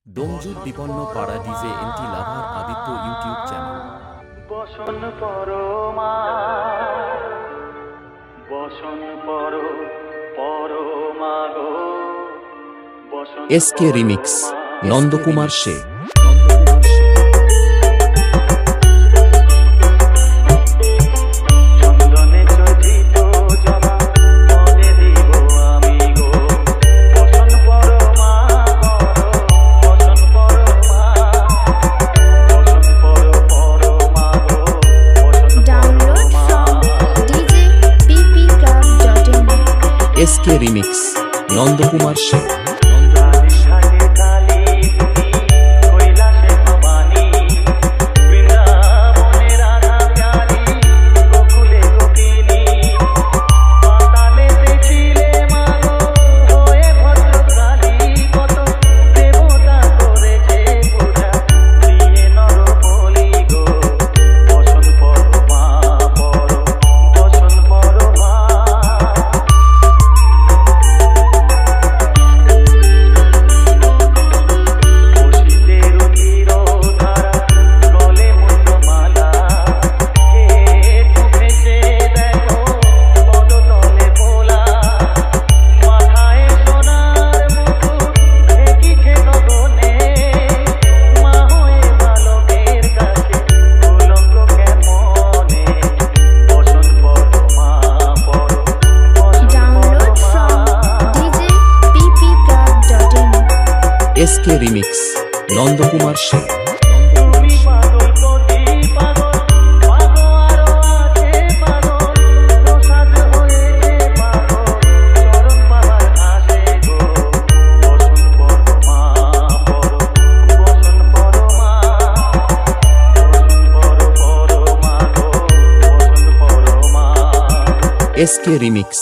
ডোমজুর বিপন্ন পাড়া ডিজে এনটি লাভার Aditya YouTube channel. বসন পরমা বসন পরমাগো এসকে রিমিক্স নন্দকুমার সে। চন্দনে চোজিত জমা পদে দিব আমি গো বসন পরমা বসন পরমা বসন পরমা গো বসন Download from djppclub.in. SK remix Nandakumar সে। ঘাটে কালী কৈলাসে ভবানী বৃন্দাবনে রাধা প্যারী গোকুলে গোপিনী পাতালেতে ছিলে মাগো হয়ে ভদ্রকালী কত দেবতা করেছে পূজা দিয়ে নর বলি গো বসন পরমা বসন পরমা বসিতের ধীরধারা গলে মুন্ডমালা হে উঠেছে দেখো পদতলে ভোলা মাথায় সোনার মুকুট ঢেকিছে গগনে মা হয়ে বালকের কাছে কলঙ্ক কেমনে বসন পরমা বসন Download from djppclub.in. SK remix Nandakumar সে। তুমি পাগল প্রতি পাগল পাগল আরো আছে পাগল প্রসাদ হয়েছে পাগল চরণ পাবার আসে গো বসন পরমা বসন পরমা গো বসন পরমা এসকে রিমিক্স।